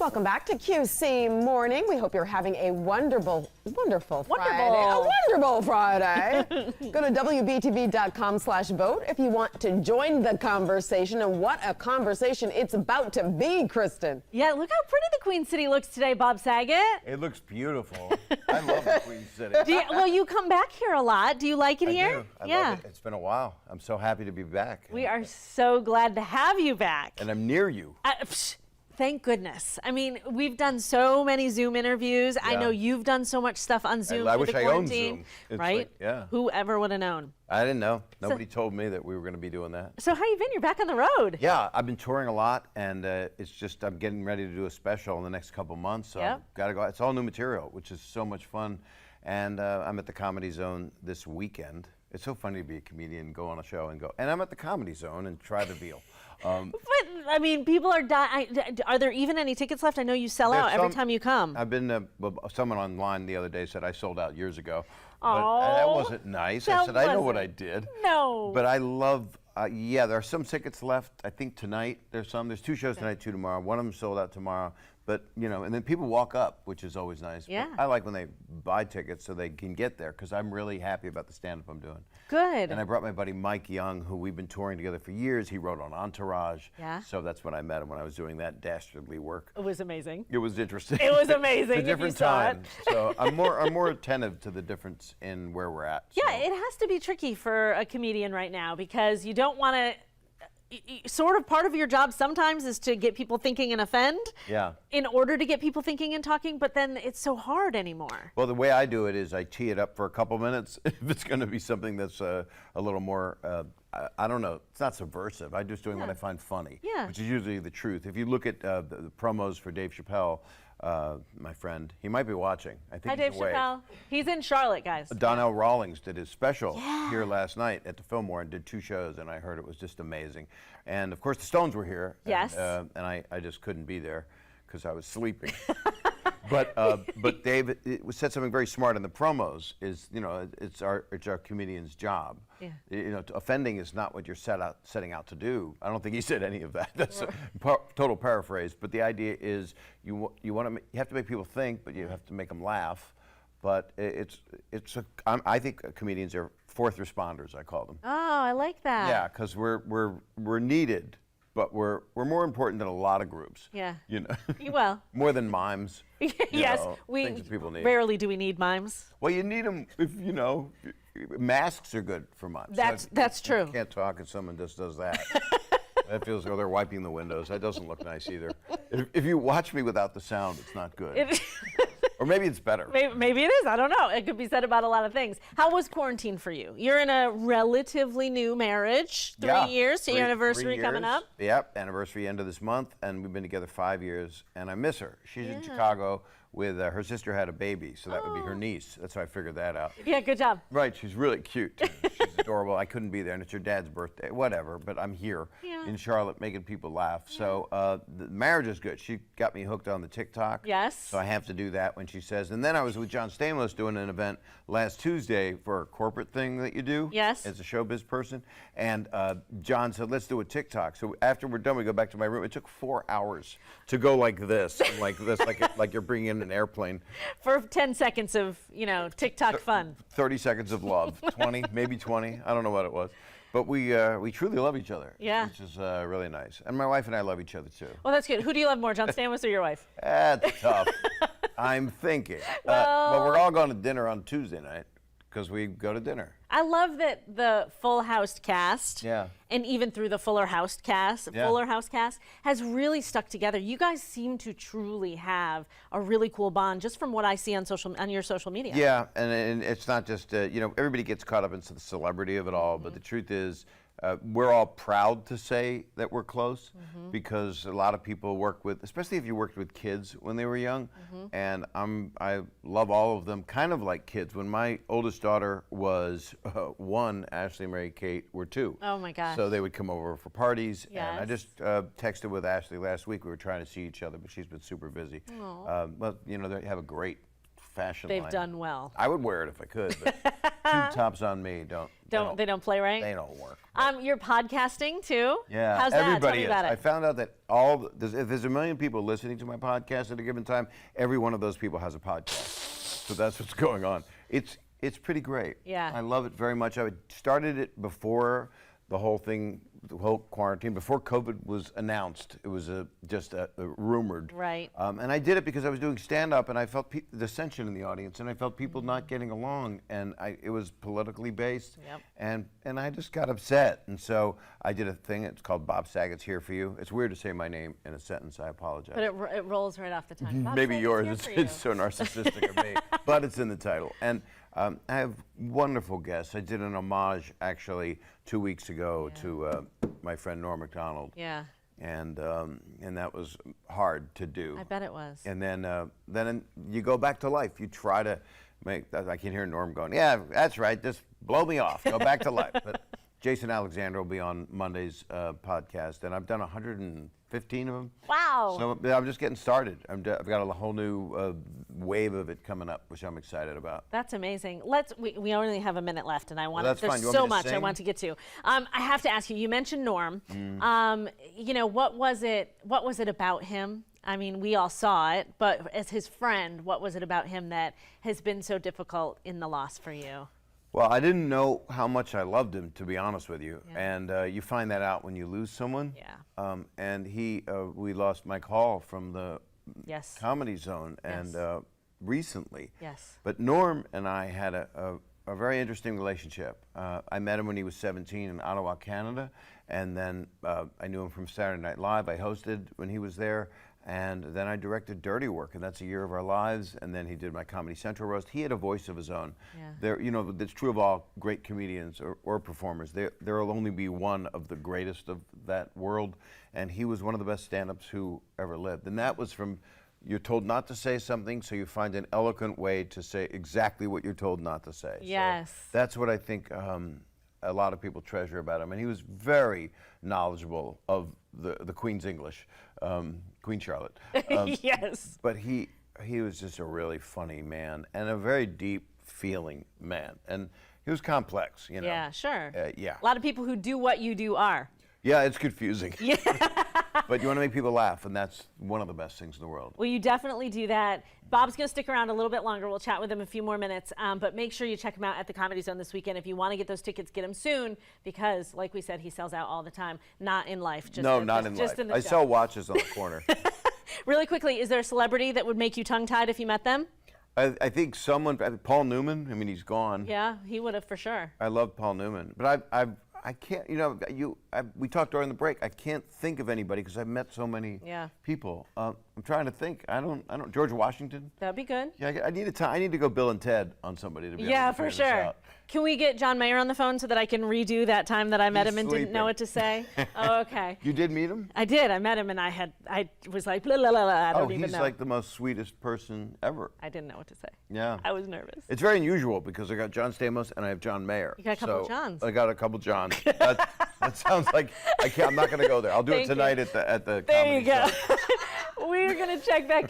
Welcome back to QC Morning. We hope you're having a wonderful Friday. A wonderful Friday. Go to WBTV.com/vote if you want to join the conversation. And what a conversation it's about to be, Kristen. Yeah, look how pretty the Queen City looks today, Bob Saget. It looks beautiful. I love the Queen City. Well, you come back here a lot. Do you like it here? I love it. It's been a while. I'm so happy to be back. We are so glad to have you back. And I'm near you. Thank goodness. I mean, we've done so many Zoom interviews. Yeah. I know you've done so much stuff on Zoom. I wish I owned Zoom. Right? Like, yeah. Whoever would have known? I didn't know. Nobody told me that we were going to be doing that. So how you been? You're back on the road. Yeah, I've been touring a lot, and it's just I'm getting ready to do a special in the next couple months. So I've got to go. It's all new material, which is so much fun. And I'm at the Comedy Zone this weekend. It's so funny to be a comedian, go on a show and go, and I'm at the Comedy Zone and try the veal. But, I mean, people are dying. Are there even any tickets left? I know you sell out every time you come. I've been, someone online the other day said I sold out years ago. Oh, but that wasn't nice. I said, I know what I did. No. But I love, yeah, there are some tickets left. I think tonight there's two shows tonight, two tomorrow. One of them sold out tomorrow. But, you know, and then people walk up, which is always nice. Yeah. But I like when they buy tickets so they can get there because I'm really happy about the stand-up I'm doing. Good. And I brought my buddy Mike Young, who we've been touring together for years. He wrote on Entourage. Yeah. So that's when I met him, when I was doing that dastardly work. It was amazing. It was interesting. It was amazing. It's a different time. So I'm more attentive to the difference in where we're at. Yeah, it has to be tricky for a comedian right now because you don't want to. Sort of part of your job sometimes is to get people thinking and offend. Yeah. In order to get people thinking and talking, but then it's so hard anymore. Well, the way I do it is I tee it up for a couple minutes. If it's going to be something that's a little more, I don't know, it's not subversive. I'm just doing what I find funny, which is usually the truth. If you look at the promos for Dave Chappelle, my friend, he might be watching. I think Hi, Dave Chappelle. He's in Charlotte, guys. Donnell Rawlings did his special here last night at the Fillmore and did 2 shows, and I heard it was just amazing. And of course, the Stones were here. Yes. And I just couldn't be there because I was sleeping. But Dave said something very smart in the promos. Is it's our comedian's job. Yeah. Offending is not what you're setting out to do. I don't think he said any of that. That's a total paraphrase. But the idea is you have to make people think, but you have to make them laugh. But I think comedians are fourth responders. I call them. Oh, I like that. Yeah, because we're needed. But we're more important than a lot of groups. Yeah. You know. Well. More than mimes. Yes, things that people need. Rarely do we need mimes. Well, you need them if masks are good for mimes. That's true. You can't talk and someone just does that. That feels like they're wiping the windows. That doesn't look nice either. If you watch me without the sound, it's not good. Or maybe it's better. Maybe it is. I don't know. It could be said about a lot of things. How was quarantine for you? You're in a relatively new marriage, 3 years, so your anniversary coming up. Yep, anniversary end of this month, and we've been together 5 years, and I miss her. She's in Chicago with her sister had a baby, so that would be her niece. That's how I figured that out. Yeah, good job. Right, she's really cute, too. She's adorable. I couldn't be there, and it's your dad's birthday, whatever, but I'm here in Charlotte making people laugh. So the marriage is good. She got me hooked on the TikTok. Yes. So I have to do that when she says. And then I was with John Stamos doing an event last Tuesday for a corporate thing that you do. Yes. As a showbiz person. And John said, let's do a TikTok. So after we're done, we go back to my room. It took 4 hours to go like this, like you're bringing in an airplane. For 10 seconds of, TikTok fun. 30 seconds of love. 20, maybe 20. I don't know what it was. But we truly love each other, which is really nice. And my wife and I love each other, too. Well, that's good. Who do you love more, John Stamos or your wife? That's tough. I'm thinking. Well, we're all going to dinner on Tuesday night because we go to dinner. I love that the Full House cast, and even through the Fuller House cast, has really stuck together. You guys seem to truly have a really cool bond, just from what I see on your social media. Yeah, and it's not just everybody gets caught up into the celebrity of it all, but the truth is. We're all proud to say that we're close because a lot of people work with, especially if you worked with kids when they were young, and I love all of them kind of like kids. When my oldest daughter was 1, Ashley, Mary, Kate were 2. Oh my gosh. So they would come over for parties, Yes. and I just texted with Ashley last week. We were trying to see each other, but she's been super busy. But they have a great fashion line. They've done well. I would wear it if I could, but Two tops on me. They don't play right? They don't work. You're podcasting too? Yeah, How's that? everybody Tell me is. about it. I found out that if there's a million people listening to my podcast at a given time, every one of those people has a podcast. So that's what's going on. It's pretty great. Yeah. I love it very much. I started it before the whole quarantine, before COVID was announced. It was just rumored. Right. And I did it because I was doing stand-up, and I felt the tension in the audience, and I felt people not getting along, and it was politically based. Yep. And I just got upset, and so I did a thing. It's called Bob Saget's Here For You. It's weird to say my name in a sentence. I apologize. But it rolls right off the tongue. Bob Maybe Saget's yours. here for It's so narcissistic of me, but it's in the title. And I have wonderful guests. I did an homage actually 2 weeks ago to my friend Norm Macdonald. Yeah. And that was hard to do. I bet it was. And then you go back to life. You try to make. I can hear Norm going, "Yeah, that's right. Just blow me off. Go back to life." But Jason Alexander will be on Monday's podcast, and I've done 115 of them. Wow. So I'm just getting started. I've got a whole new wave of it coming up, which I'm excited about. That's amazing. We only have a minute left, and I want Well, that's there's fine. You want so me to much I sing? want to get to. I have to ask you. You mentioned Norm. You know, what was it about him? I mean, we all saw it, but as his friend, what was it about him that has been so difficult in the loss for you? Well, I didn't know how much I loved him, to be honest with you. Yeah. And you find that out when you lose someone. Yeah. And we lost Mike Hall from the Yes. Comedy Zone, and recently. Yes. But Norm and I had a very interesting relationship. I met him when he was 17 in Ottawa, Canada, and then I knew him from Saturday Night Live. I hosted when he was there. And then I directed Dirty Work, and that's A Year of Our Lives. And then he did my Comedy Central roast. He had a voice of his own. Yeah. That's true of all great comedians or performers. There will only be one of the greatest of that world, and he was one of the best stand-ups who ever lived. And that was from, you're told not to say something, so you find an eloquent way to say exactly what you're told not to say. Yes. So that's what I think a lot of people treasure about him. And he was very knowledgeable of the Queen's English. Queen Charlotte. Yes. But he was just a really funny man and a very deep feeling man. And he was complex, you know. Yeah, sure. Yeah. A lot of people who do what you do are. Yeah, it's confusing. Yeah. But you want to make people laugh, and that's one of the best things in the world. Well, you definitely do that. Bob's going to stick around a little bit longer. We'll chat with him a few more minutes. But make sure you check him out at the Comedy Zone this weekend. If you want to get those tickets, get them soon, because, like we said, he sells out all the time. Not in life. Just not in just life. In the I show. sell watches on the corner. Really quickly, is there a celebrity that would make you tongue-tied if you met them? I think Paul Newman. I mean, he's gone. Yeah, he would have for sure. I love Paul Newman, but I can't. We talked during the break. I can't think of anybody because I've met so many people. I'm trying to think. I don't. George Washington. That'd be good. Yeah, I need to go Bill and Ted on somebody to be able to Yeah, figure for this sure. out. Can we get John Mayer on the phone so that I can redo that time that I met him and didn't know sleeping. what to say? Oh, okay. You did meet him? I did. I met him and I was like, blah, blah, blah, blah. I don't even he's know. like the most sweetest person ever. I didn't know what to say. Yeah. I was nervous. It's very unusual because I got John Stamos and I have John Mayer. You got a couple of So Johns. I got a couple Johns. That sounds like I'm not going to go there. I'll do it Thank you. tonight at the There Comedy you go. Zone. We're going to check back in.